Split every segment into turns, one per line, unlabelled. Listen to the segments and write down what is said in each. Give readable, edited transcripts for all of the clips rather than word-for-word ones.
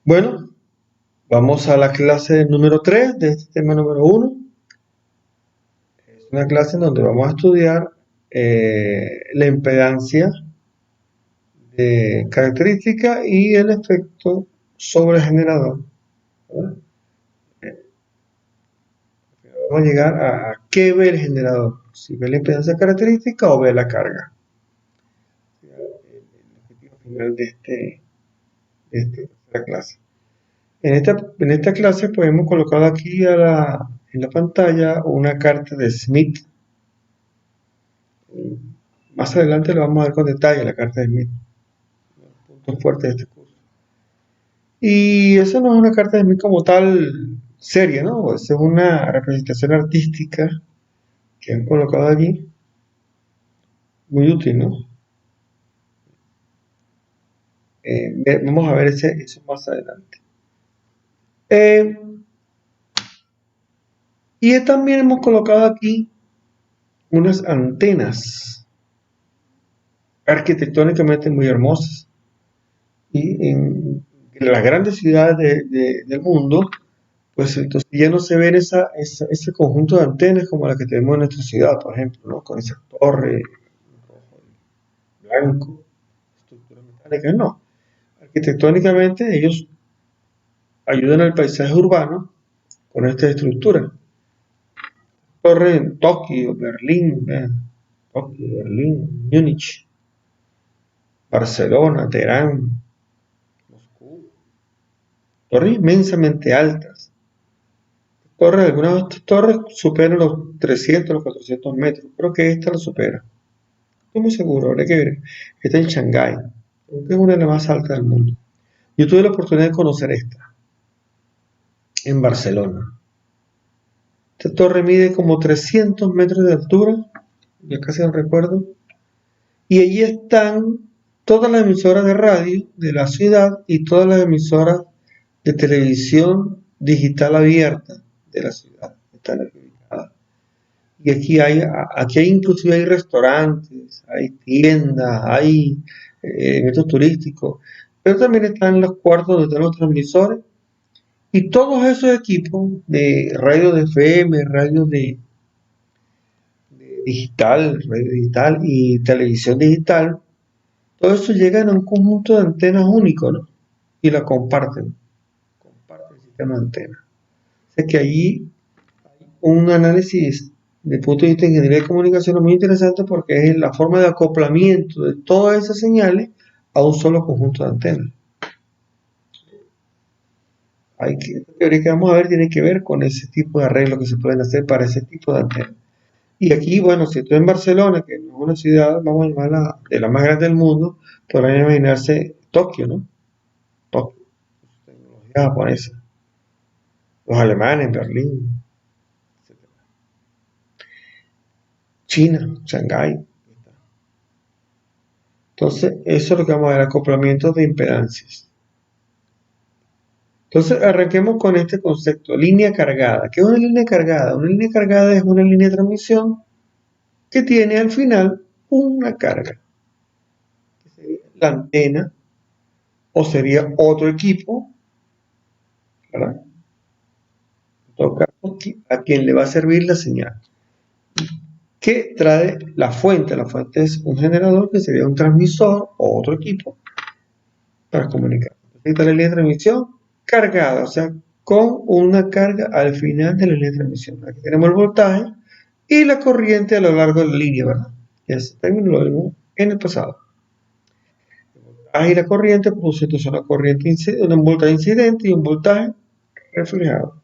Bueno, vamos a la clase número 3 de este tema número 1. Es una clase en donde vamos a estudiar la impedancia de característica y el efecto sobre el generador. ¿Verdad? Vamos a llegar a qué ve el generador, si ve la impedancia característica o ve la carga. El objetivo final de esta clase. En esta clase pues hemos colocado aquí en la pantalla una carta de Smith. Más adelante lo vamos a ver con detalle, la carta de Smith, los puntos fuertes de este curso. Y esa no es una carta de Smith como tal seria, ¿no? Esa es una representación artística que han colocado allí, muy útil, ¿no? Vamos a ver eso más adelante. Y también hemos colocado aquí unas antenas arquitectónicamente muy hermosas. Y en las grandes ciudades del mundo, pues entonces ya no se ven ese conjunto de antenas como la que tenemos en nuestra ciudad, por ejemplo, ¿no? Con esa torre rojo y blanco, estructuras metálicas, no. Arquitectónicamente ellos ayudan al paisaje urbano con esta estructura. Torre en Tokio, Berlín, Tokio, Berlín, Múnich, Barcelona, Teherán, Moscú. Torres inmensamente altas. Algunas de estas torres superan los 300, los 400 metros. Creo que esta lo supera. Estoy muy seguro, habría que ver. Está en Shanghái. Creo que es una de las más altas del mundo. Yo tuve la oportunidad de conocer esta en Barcelona. Esta torre mide como 300 metros de altura, ya casi no recuerdo. Y allí están todas las emisoras de radio de la ciudad y todas las emisoras de televisión digital abierta de la ciudad. Están aquí ubicadas. Y aquí inclusive hay restaurantes, hay tiendas, hay eventos turísticos, pero también están los cuartos donde están los transmisores y todos esos equipos de radio de FM, radio digital y televisión digital, todo eso llega a un conjunto de antenas único, ¿no? Y la comparten el sistema de antenas. O sea que allí hay un análisis desde el punto de vista de ingeniería de comunicación muy interesante porque es la forma de acoplamiento de todas esas señales a un solo conjunto de antenas. Esta teoría que vamos a ver tiene que ver con ese tipo de arreglos que se pueden hacer para ese tipo de antenas. Y aquí, bueno, si estoy en Barcelona, que no es una ciudad, vamos a llamarla de la más grande del mundo, podrán imaginarse Tokio, ¿no? Tokio, tecnología japonesa, los alemanes, Berlín, etc. China, Shanghái. Entonces, eso es lo que vamos a ver, acoplamientos de impedancias. Entonces, arranquemos con este concepto, línea cargada. ¿Qué es una línea cargada? Una línea cargada es una línea de transmisión que tiene al final una carga, que sería la antena o sería otro equipo, ¿verdad? En todo caso, a quien le va a servir la señal. ¿Qué trae la fuente? La fuente es un generador que sería un transmisor o otro equipo para comunicar. Entonces, esta es la línea de transmisión cargada, o sea, con una carga al final de la línea de transmisión. Aquí tenemos el voltaje y la corriente a lo largo de la línea, ¿verdad? Ese término lo vimos en el pasado. El voltaje y la corriente producen entonces una corriente un voltaje incidente y un voltaje reflejado.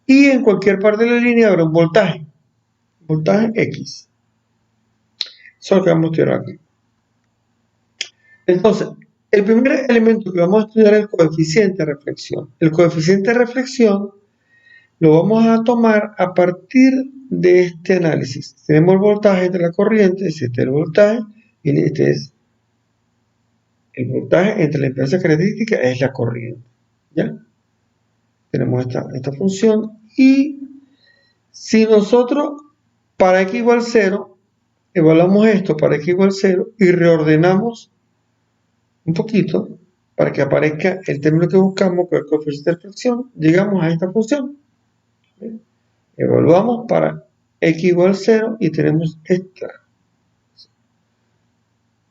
Y en cualquier parte de la línea habrá un voltaje X. Eso es lo que vamos a estudiar aquí. Entonces, el primer elemento que vamos a estudiar es el coeficiente de reflexión. El coeficiente de reflexión lo vamos a tomar a partir de este análisis. Tenemos el voltaje de la corriente, este es el voltaje, y este es el voltaje entre la impedancia característica, es la corriente. ¿Ya? Tenemos esta función y si nosotros para x igual 0 evaluamos esto para x igual 0 y reordenamos un poquito, para que aparezca el término que buscamos, que es el coeficiente de reflexión, llegamos a esta función. ¿Bien? Evaluamos para x igual 0 y tenemos esta.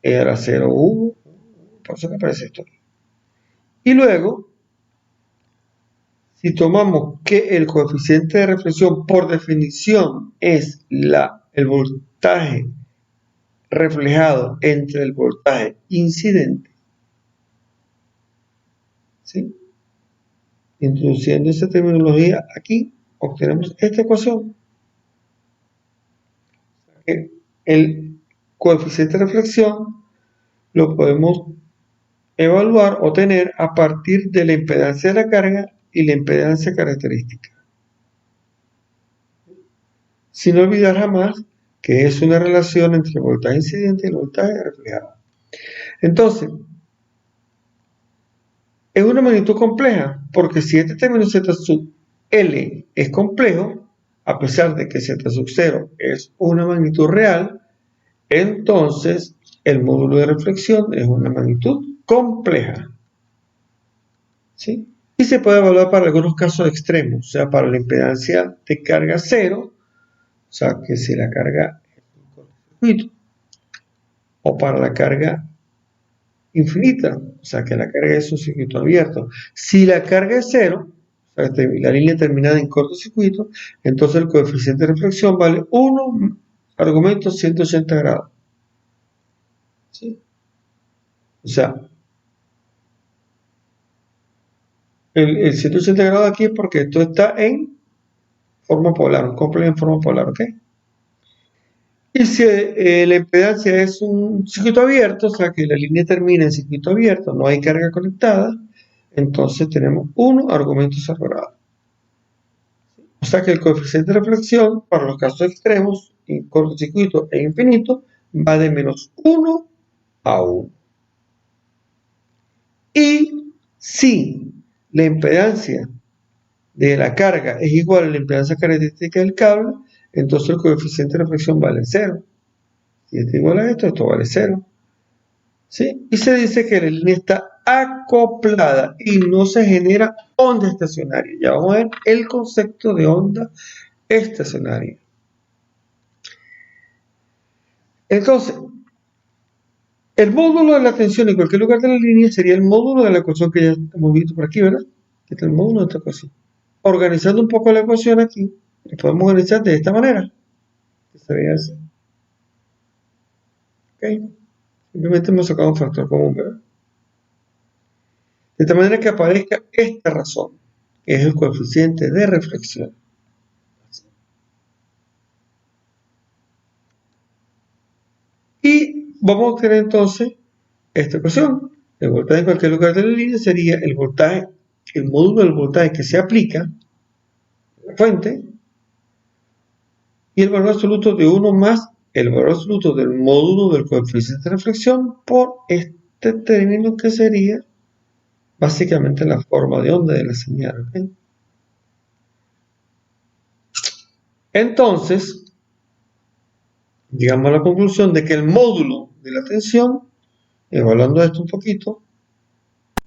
Era 0, por eso que aparece esto aquí. Y luego, si tomamos que el coeficiente de reflexión por definición es el voltaje reflejado entre el voltaje incidente, ¿sí? Introduciendo esa terminología aquí, obtenemos esta ecuación. El coeficiente de reflexión lo podemos evaluar o tener a partir de la impedancia de la carga y la impedancia característica. Sin olvidar jamás que es una relación entre el voltaje incidente y el voltaje reflejado. Entonces, es una magnitud compleja, porque si este término Z sub L es complejo, a pesar de que Z sub 0 es una magnitud real, entonces el módulo de reflexión es una magnitud compleja. ¿Sí? Y se puede evaluar para algunos casos extremos, o sea, para la impedancia de carga 0, o sea, que si la carga es un cortocircuito, o para la carga infinita, o sea, que la carga es un circuito abierto. Si la carga es 0, o sea, la línea terminada en cortocircuito, entonces el coeficiente de reflexión vale 1 argumento 180 grados. ¿Sí? O sea, el 180 grados aquí es porque esto está en forma polar, un complejo en forma polar, ¿ok? Y si la impedancia es un circuito abierto, o sea que la línea termina en circuito abierto, no hay carga conectada, entonces tenemos 1 argumento 0 grados. O sea que el coeficiente de reflexión para los casos extremos, en cortocircuito e infinito, va de menos 1 a 1. Y si la impedancia de la carga es igual a la impedancia característica del cable, entonces el coeficiente de reflexión vale 0. Si esto es igual a esto vale 0. ¿Sí? Y se dice que la línea está acoplada y no se genera onda estacionaria. Ya vamos a ver el concepto de onda estacionaria. Entonces, el módulo de la tensión en cualquier lugar de la línea sería el módulo de la ecuación que ya hemos visto por aquí, ¿verdad? Este es el módulo de esta ecuación. Organizando un poco la ecuación aquí, la podemos organizar de esta manera. Que se vea así. ¿Ok? Simplemente hemos sacado un factor común, ¿verdad? De tal manera que aparezca esta razón, que es el coeficiente de reflexión. Y vamos a obtener entonces esta ecuación. El voltaje en cualquier lugar de la línea sería el voltaje, el módulo del voltaje que se aplica a la fuente, y el valor absoluto de 1 más el valor absoluto del módulo del coeficiente de reflexión por este término que sería básicamente la forma de onda de la señal. ¿Okay? Entonces, llegamos a la conclusión de que el módulo de la tensión, evaluando esto un poquito,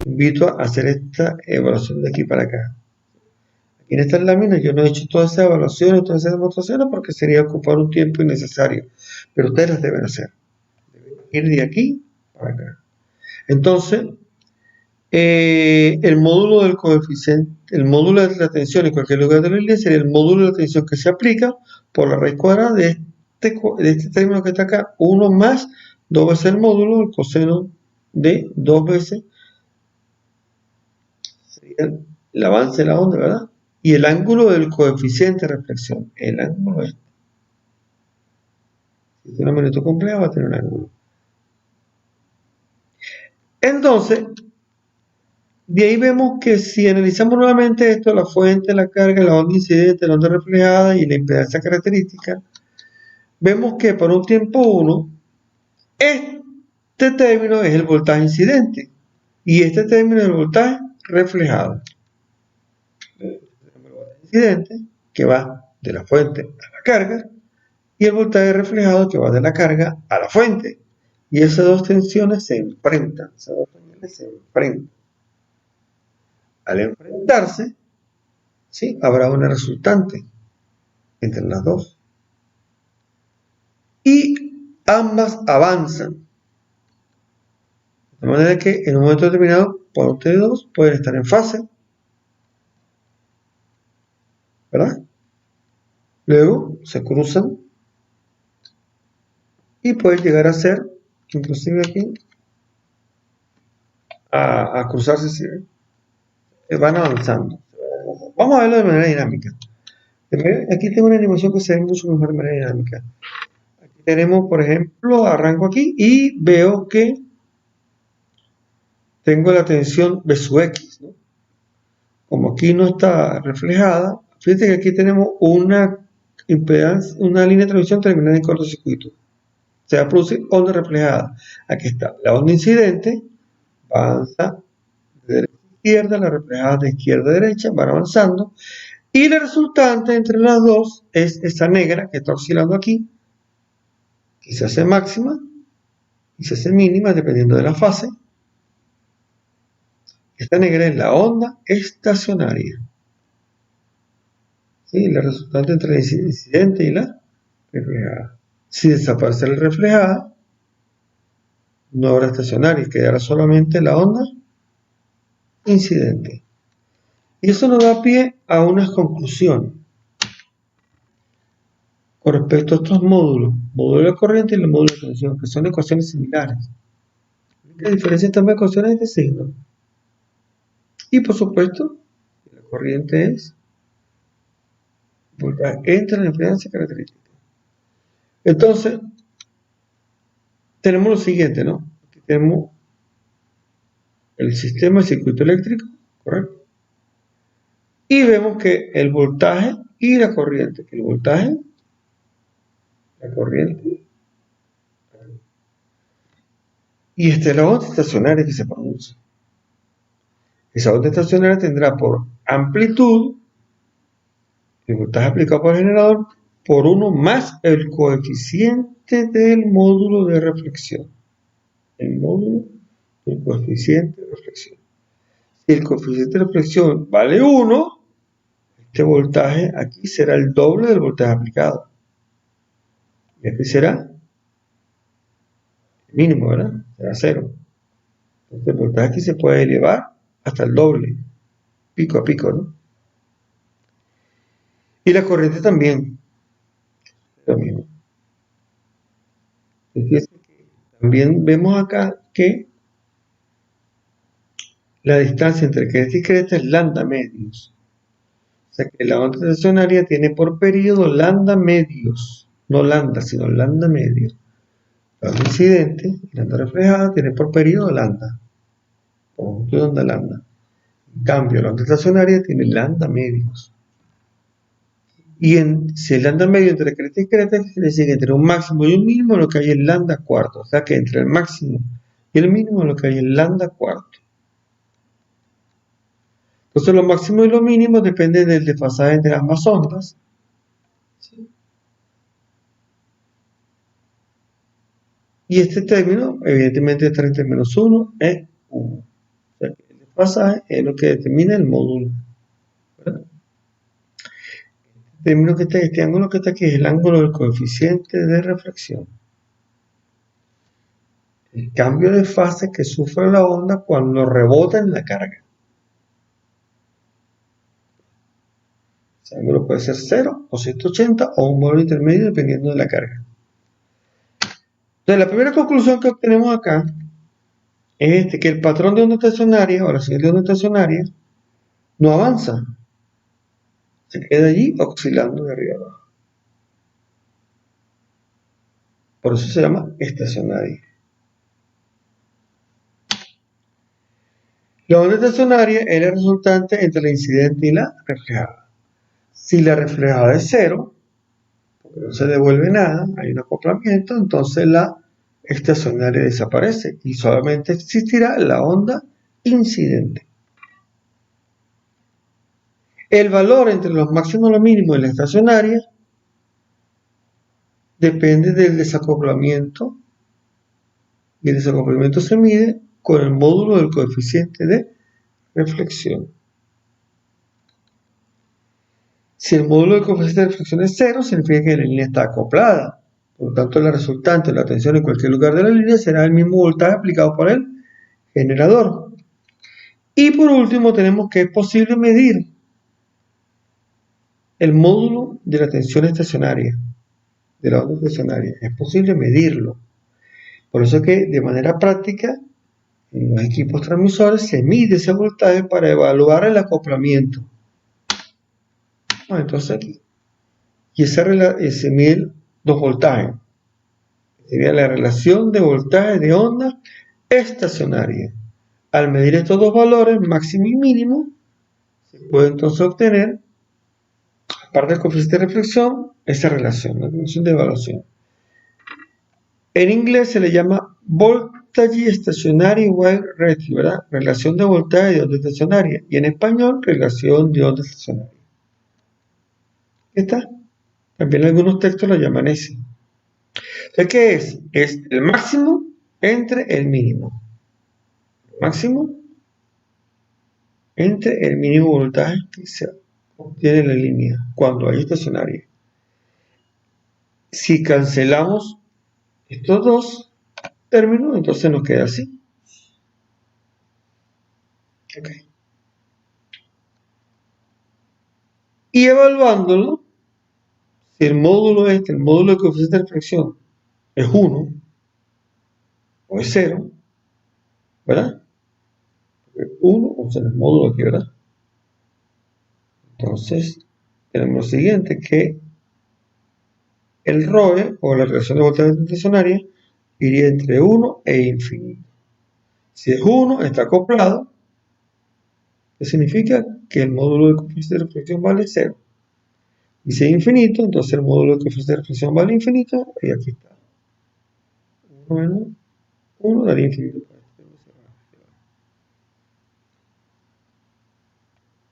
invito a hacer esta evaluación de aquí para acá. Aquí en estas láminas yo no he hecho todas esas evaluaciones, todas esas demostraciones porque sería ocupar un tiempo innecesario, pero ustedes las deben hacer. Deben ir de aquí para acá. Entonces, el módulo del coeficiente, el módulo de la tensión en cualquier lugar de la línea sería el módulo de la tensión que se aplica por la raíz cuadrada de este término que está acá, 1 más 2 veces el módulo, el coseno de 2 veces sería el avance de la onda, ¿verdad? Y el ángulo del coeficiente de reflexión, el ángulo este. Si es una magnitud compleja va a tener un ángulo. Entonces, de ahí vemos que si analizamos nuevamente esto, la fuente, la carga, la onda incidente, la onda reflejada y la impedancia característica, vemos que por un tiempo 1, este término es el voltaje incidente y este término es el voltaje reflejado. El voltaje incidente que va de la fuente a la carga y el voltaje reflejado que va de la carga a la fuente. Y esas dos tensiones se enfrentan, esas dos tensiones se enfrentan. Al enfrentarse, ¿sí?, habrá una resultante entre las dos. Y ambas avanzan. De manera que en un momento determinado, por ustedes dos pueden estar en fase, ¿verdad? Luego se cruzan y pueden llegar a ser, inclusive aquí, a cruzarse, ¿sí?, van avanzando. Vamos a verlo de manera dinámica. Aquí tengo una animación que se ve mucho mejor de manera dinámica. Aquí tenemos, por ejemplo, arranco aquí y veo que tengo la tensión B sub X, ¿no? Como aquí no está reflejada, fíjense que aquí tenemos una impedancia, una línea de transmisión terminada en cortocircuito. Se va a producir onda reflejada. Aquí está la onda incidente, avanza de derecha a izquierda, la reflejada de izquierda a derecha, van avanzando. Y la resultante entre las dos es esa negra que está oscilando aquí, que se hace máxima y se hace mínima dependiendo de la fase. Esta negra es la onda estacionaria. ¿Sí? La resultante entre la incidente y la reflejada. Si desaparece la reflejada, no habrá estacionaria, quedará solamente la onda incidente. Y eso nos da pie a unas conclusiones con respecto a estos módulos, módulo de corriente y el módulo de tensión, que son ecuaciones similares. La diferencia está en ecuaciones de signo. Y por supuesto, la corriente es voltaje entre la impedancia característica. Entonces, tenemos lo siguiente, ¿no? Aquí tenemos el sistema de circuito eléctrico, ¿correcto? Y vemos que el voltaje y la corriente, que el voltaje, la corriente, y esta es la onda estacionaria que se produce. Esa onda estacionaria tendrá por amplitud el voltaje aplicado por el generador por 1 más el coeficiente del módulo de reflexión. El módulo del coeficiente de reflexión. Si el coeficiente de reflexión vale 1, este voltaje aquí será el doble del voltaje aplicado. Y aquí será el mínimo, ¿verdad? Será 0. Entonces el voltaje aquí se puede elevar hasta el doble, pico a pico, ¿no? Y la corriente también, lo mismo. Fíjense que también vemos acá que la distancia entre cresta y cresta es lambda medios. O sea que la onda estacionaria tiene por periodo lambda medios, no lambda, sino lambda medios. La onda incidente y la onda reflejada tiene por periodo lambda, conjunto de onda lambda. En cambio, la onda estacionaria tiene lambda medios. Y si el lambda medio entre cresta y cresta, quiere decir que entre un máximo y un mínimo lo que hay es lambda cuarto. O sea que entre el máximo y el mínimo lo que hay es lambda cuarto. Entonces lo máximo y lo mínimo depende del desfasaje entre ambas ondas. ¿Sí? Y este término, evidentemente, está entre menos 1 e 1. O sea que el desfasaje es lo que determina el módulo, ¿verdad? Este ángulo que está aquí es el ángulo del coeficiente de reflexión. El cambio de fase que sufre la onda cuando rebota en la carga. Ese ángulo puede ser 0 o 180 o un valor intermedio dependiendo de la carga. Entonces, la primera conclusión que obtenemos acá es que el patrón de onda estacionaria o la señal de onda estacionaria no avanza. Se queda allí oscilando de arriba abajo. Por eso se llama estacionaria. La onda estacionaria es la resultante entre la incidente y la reflejada. Si la reflejada es 0, porque no se devuelve nada, hay un acoplamiento, entonces la estacionaria desaparece y solamente existirá la onda incidente. El valor entre los máximos y los mínimos de la estacionaria depende del desacoplamiento, y el desacoplamiento se mide con el módulo del coeficiente de reflexión. Si el módulo de coeficiente de reflexión es 0, significa que la línea está acoplada. Por lo tanto, la resultante de la tensión en cualquier lugar de la línea será el mismo voltaje aplicado por el generador. Y por último, tenemos que es posible medir el módulo de la tensión estacionaria, de la onda estacionaria. Es posible medirlo. Por eso que de manera práctica, en los equipos transmisores se mide ese voltaje para evaluar el acoplamiento. Entonces aquí. Y se miden los voltajes. Sería la relación de voltaje de onda estacionaria. Al medir estos dos valores, máximo y mínimo, se puede entonces obtener, aparte del coeficiente de reflexión, esa relación, la relación de evaluación. En inglés se le llama Voltage Stationary Wave Ratio, ¿verdad? Relación de voltaje de onda estacionaria. Y en español, relación de onda estacionaria. ¿Está? También algunos textos lo llaman así. ¿El qué es? Es el máximo entre el mínimo. Máximo entre el mínimo voltaje que se obtiene en la línea cuando hay estacionaria. Si cancelamos estos dos términos, entonces nos queda así. Okay. Y evaluándolo, si el módulo de coeficiente de reflexión, es 1 o es 0, ¿verdad? 1, o sea, el módulo aquí, ¿verdad? Entonces, tenemos lo siguiente, que el ROE, o la relación de voltaje estacionaria, iría entre 1 e infinito. Si es 1, está acoplado, que significa que el módulo de coeficiente de reflexión vale 0. Y si es infinito, entonces el módulo de coeficiente de reflexión vale infinito, y aquí está. 1 menos 1 daría infinito.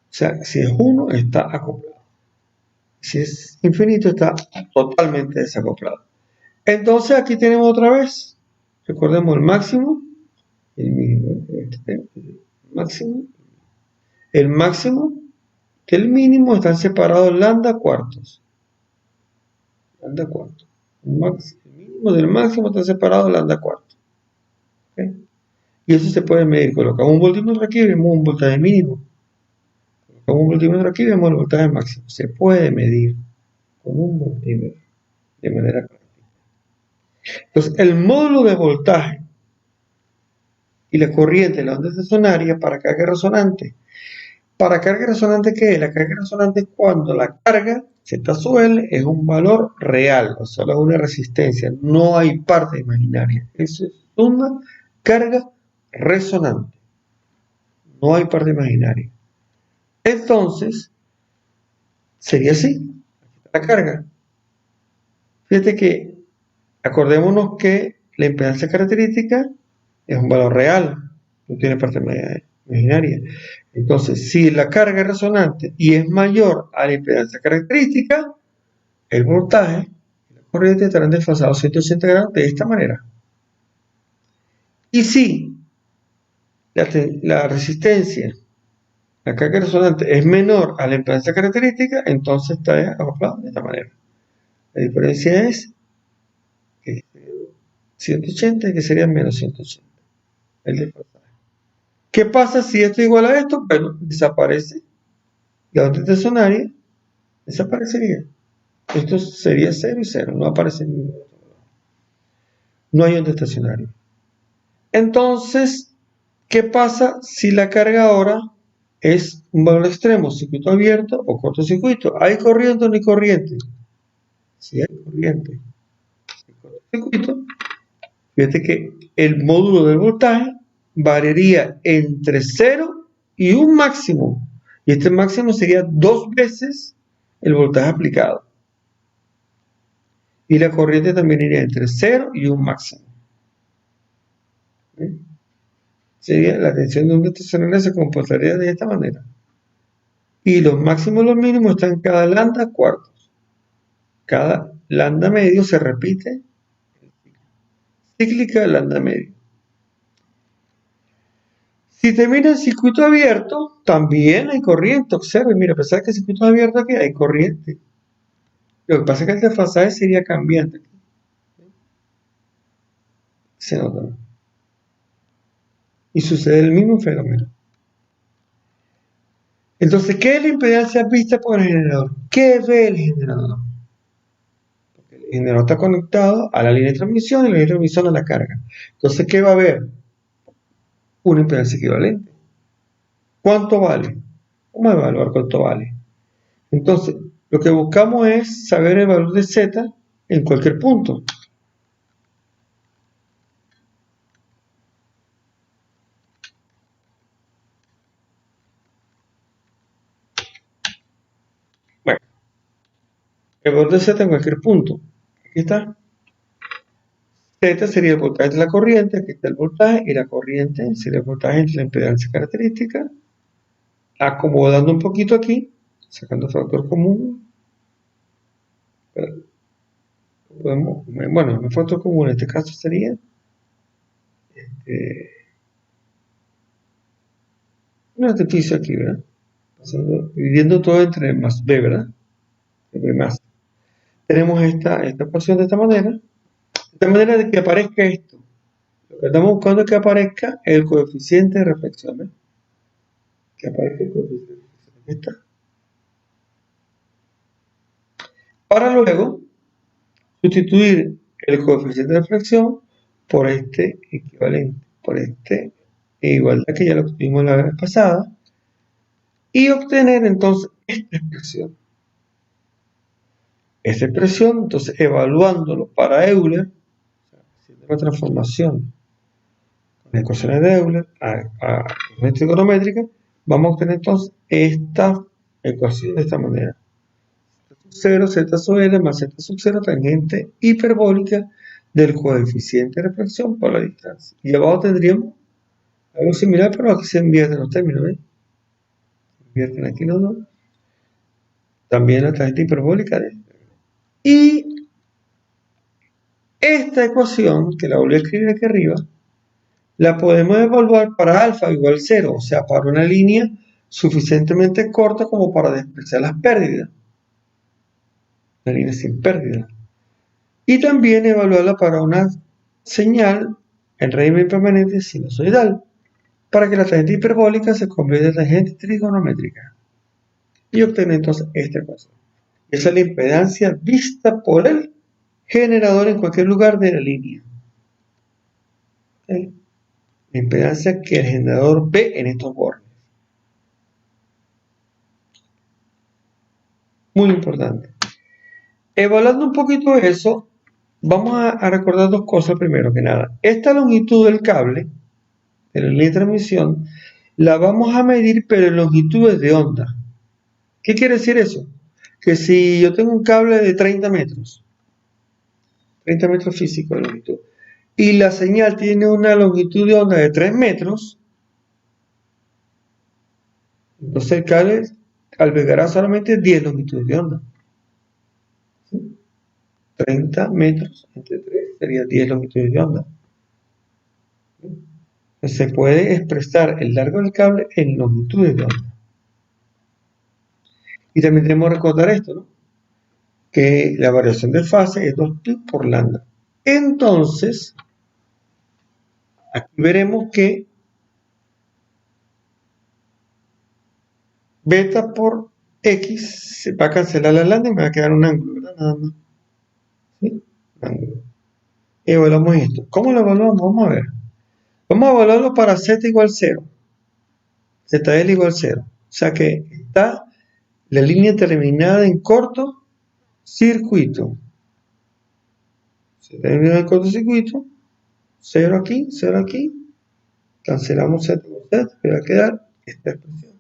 O sea, si es 1, está acoplado. Si es infinito, está totalmente desacoplado. Entonces aquí tenemos otra vez, recordemos el máximo, el mínimo, el máximo que el mínimo están separados lambda cuartos. Lambda cuartos. El mínimo del máximo están separados lambda cuartos. ¿Okay? Y eso se puede medir. Colocamos un voltímetro aquí y vemos un voltaje mínimo. Colocamos un voltímetro aquí y vemos el voltaje máximo. Se puede medir con un voltímetro de manera práctica. Entonces, el módulo de voltaje y la corriente de la onda estacionaria para carga resonante. ¿Para carga resonante qué es? La carga resonante es cuando la carga Z sub L es un valor real, o sea, es una resistencia, no hay parte imaginaria. Eso es una carga resonante, no hay parte imaginaria. Entonces, sería así, aquí está la carga. Fíjate que, acordémonos que la impedancia característica es un valor real, no tiene parte imaginaria. Entonces, si la carga es resonante y es mayor a la impedancia característica, el voltaje y la corriente estarán desfasados 180 grados de esta manera. Y si la resistencia, la carga resonante es menor a la impedancia característica, entonces está acoplado de esta manera. La diferencia es que 180 y que sería menos 180. El desfasaje. ¿Qué pasa si esto es igual a esto? Bueno, desaparece la onda estacionaria, desaparecería. Esto sería 0 y 0, no aparece ningún otro valor. No hay onda estacionaria. Entonces, ¿qué pasa si la carga ahora es un valor extremo, circuito abierto o cortocircuito? ¿Hay corriente o no hay corriente? Sí hay corriente. El cortocircuito, fíjate que el módulo del voltaje variaría entre 0 y un máximo. Y este máximo sería 2 veces el voltaje aplicado. Y la corriente también iría entre 0 y un máximo. ¿Sí? Sería la tensión de onda estacionaria se comportaría de esta manera. Y los máximos y los mínimos están en cada lambda cuartos. Cada lambda medio se repite. Cíclica lambda medio. Si termina en circuito abierto, también hay corriente. Observe, mira, a pesar que el circuito es abierto aquí hay corriente. Lo que pasa es que el desfasaje sería cambiante. Se nota. Y sucede el mismo fenómeno. Entonces, ¿qué es la impedancia vista por el generador? ¿Qué ve el generador? Porque el generador está conectado a la línea de transmisión y la línea de transmisión a la carga. Entonces, ¿qué va a haber? Una impedancia equivalente. ¿Cuánto vale? Vamos a evaluar cuánto vale. Entonces, lo que buscamos es saber el valor de Z en cualquier punto. Bueno, el valor de Z en cualquier punto. Aquí está. Z sería el voltaje de la corriente, aquí está el voltaje, y la corriente sería el voltaje entre la impedancia característica. Acomodando un poquito aquí, sacando factor común. Bueno, el factor común en este caso sería un artificio aquí, ¿verdad? Dividiendo todo entre más B, ¿verdad? B más. Tenemos esta ecuación de esta manera de que aparezca esto. Lo que estamos buscando es que aparezca el coeficiente de reflexión, ¿eh? Que aparezca el coeficiente de reflexión. Aquí está. Para luego sustituir el coeficiente de reflexión por este equivalente, por este igualdad que ya lo tuvimos la vez pasada, y obtener entonces esta expresión. Esta expresión, entonces, evaluándolo para Euler, haciendo una transformación con ecuaciones de Euler a ecuaciones trigonométricas, vamos a obtener entonces esta ecuación de esta manera. 0, z sub l más z sub 0 tangente hiperbólica del coeficiente de reflexión por la distancia. Y abajo tendríamos algo similar, pero aquí se invierten los términos, ¿ven? Se invierten aquí los dos. También la tangente hiperbólica de... Y esta ecuación, que la voy a escribir aquí arriba, la podemos evaluar para alfa igual 0, o sea, para una línea suficientemente corta como para despreciar las pérdidas. Una línea sin pérdida. Y también evaluarla para una señal en régimen permanente sinusoidal, para que la tangente hiperbólica se convierta en tangente trigonométrica. Y obtener entonces esta ecuación. Esa es la impedancia vista por el generador en cualquier lugar de la línea. ¿Okay? La impedancia que el generador ve en estos bordes. Muy importante. Evaluando un poquito eso, vamos a recordar dos cosas primero que nada. Esta longitud del cable, de la línea de transmisión, la vamos a medir pero en longitudes de onda. ¿Qué quiere decir eso? Que si yo tengo un cable de 30 metros físico de longitud, y la señal tiene una longitud de onda de 3 metros, entonces el cable albergará solamente 10 longitudes de onda. ¿Sí? 30 metros entre 3 sería 10 longitudes de onda. Entonces se puede expresar el largo del cable en longitudes de onda. Y también tenemos que recordar esto, ¿no? Que la variación de fase es 2pi por lambda. Entonces, aquí veremos que beta por x se va a cancelar la lambda y me va a quedar un ángulo, ¿verdad? Nada más. ¿Sí? Un ángulo. Evaluamos esto. ¿Cómo lo evaluamos? Vamos a ver. Vamos a evaluarlo para z igual 0. ZL igual 0. O sea que está la línea terminada en corto circuito. Se termina el cortocircuito. 0 aquí, 0 aquí. Cancelamos z con z. Me va a quedar esta expresión.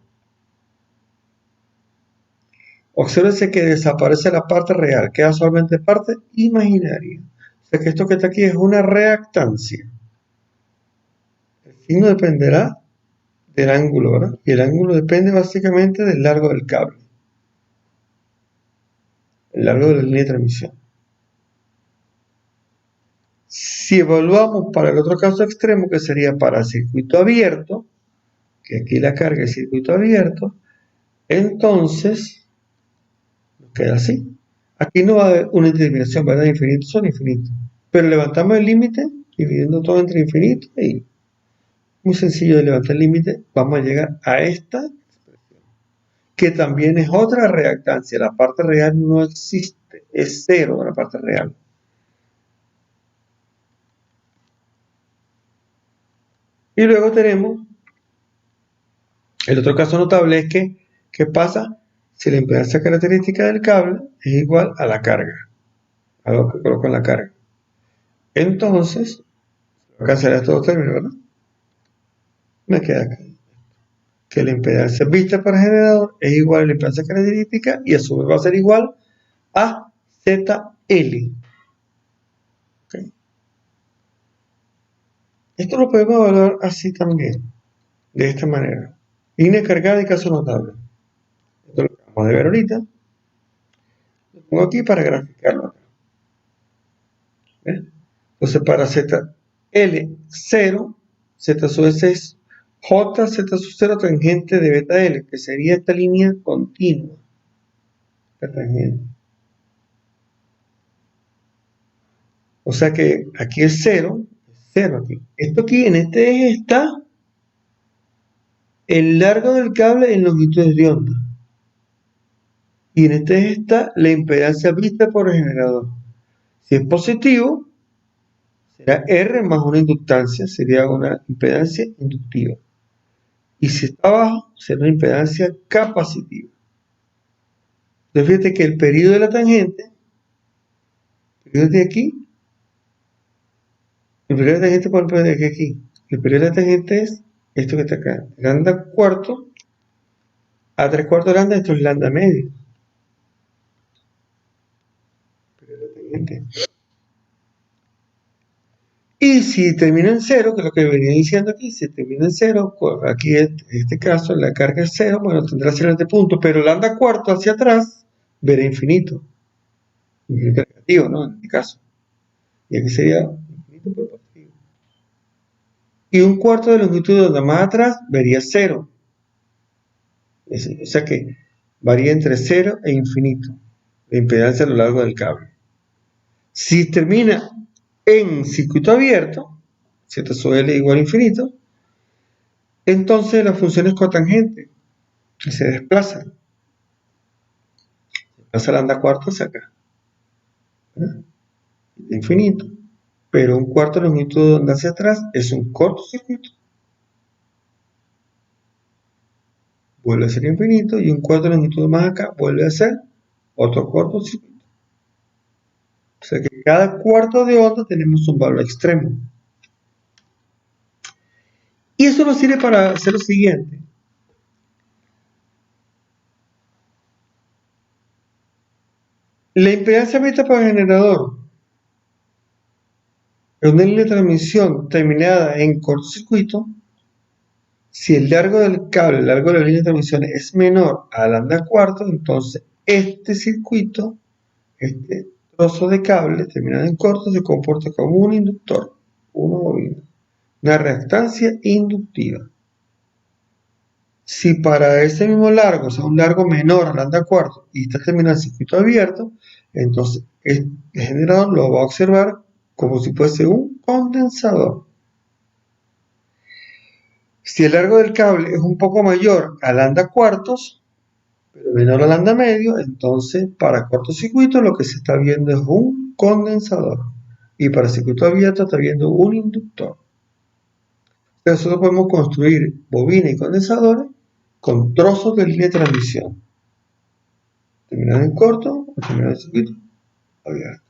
Obsérvese que desaparece la parte real. Queda solamente parte imaginaria. O sea que esto que está aquí es una reactancia. El signo dependerá del ángulo, ¿verdad? Y el ángulo depende básicamente del largo del cable. El largo de la línea de transmisión. Si evaluamos para el otro caso extremo, que sería para circuito abierto, que aquí la carga es circuito abierto, entonces nos queda así. Aquí no va a haber una determinación, ¿verdad? Infinito son infinitos. Pero levantamos el límite, dividiendo todo entre infinito, y muy sencillo de levantar el límite, vamos a llegar a esta, que también es otra reactancia. La parte real no existe, es cero la parte real. Y luego tenemos el otro caso notable es que, ¿qué pasa si la impedancia característica del cable es igual a la carga? Algo que coloco en la carga. Entonces, voy a cancelar estos dos términos, ¿verdad? Me queda acá que la impedancia vista por generador es igual a la impedancia característica y a su vez va a ser igual a ZL. ¿Okay? Esto lo podemos evaluar así también, de esta manera. Línea cargada y caso notable. Esto es lo que vamos a ver ahorita. Lo pongo aquí para graficarlo acá. ¿Ves? Entonces para ZL0, Z sub S es J, Z sub 0 tangente de beta L, que sería esta línea continua. La tangente. O sea que aquí es 0 aquí. Esto aquí, en este eje está el largo del cable en longitudes de onda. Y en este eje está la impedancia vista por el generador. Si es positivo, será R más una inductancia, sería una impedancia inductiva. Y si está abajo, será una impedancia capacitiva. Entonces fíjate que el periodo de la tangente, el periodo de aquí, el periodo de la tangente, ¿cuál puede de aquí? El periodo de la tangente es esto que está acá, lambda cuarto a 3/4 lambda, esto es lambda medio. Periodo de la tangente. Y si termina en cero, que es lo que venía diciendo aquí, si termina en cero, aquí en este caso la carga es cero, bueno, tendrá cero en este punto, pero lambda cuarto hacia atrás verá infinito. Infinito negativo, ¿no? En este caso. Y aquí sería infinito por positivo. Y un cuarto de longitud de onda más atrás vería cero. O sea que varía entre cero e infinito la impedancia a lo largo del cable. Si termina en circuito abierto, Z sub L igual a infinito, entonces la función es cotangente y se desplaza. Se desplaza lambda cuarto hacia acá. Infinito. Pero un cuarto de longitud de onda hacia atrás es un cortocircuito. Vuelve a ser infinito y un cuarto de longitud más acá vuelve a ser otro cortocircuito. O sea que cada cuarto de onda tenemos un valor extremo. Y eso nos sirve para hacer lo siguiente. La impedancia vista por el generador es una línea de transmisión terminada en cortocircuito. Si el largo del cable, el largo de la línea de transmisión es menor a lambda cuarto, entonces este circuito, este trozo de cable terminado en corto, se comporta como un inductor, una bobina, una reactancia inductiva. Si para ese mismo largo, o sea, un largo menor a lambda cuarto, y está terminado en circuito abierto, entonces el generador lo va a observar como si fuese un condensador. Si el largo del cable es un poco mayor a lambda cuartos, pero menor a lambda medio, entonces para cortocircuito lo que se está viendo es un condensador. Y para circuito abierto está viendo un inductor. Entonces nosotros podemos construir bobinas y condensadores con trozos de línea de transmisión. Terminado en corto o terminado en circuito abierto.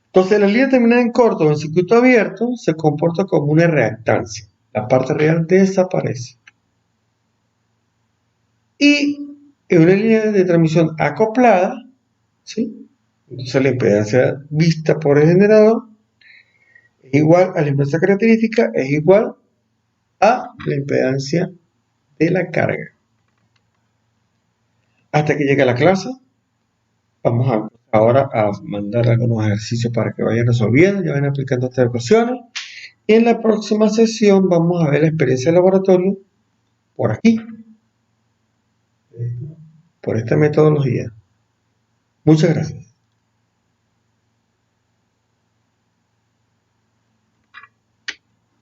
Entonces la línea terminada en corto o en circuito abierto se comporta como una reactancia. La parte real desaparece. Y en una línea de transmisión acoplada, ¿sí? Entonces la impedancia vista por el generador es igual a la impedancia característica, es igual a la impedancia de la carga. Hasta que llegue a la clase, vamos a ahora a mandar algunos ejercicios para que vayan resolviendo, ya vayan aplicando estas ecuaciones. Y en la próxima sesión vamos a ver la experiencia de laboratorio por aquí, por esta metodología. Muchas gracias.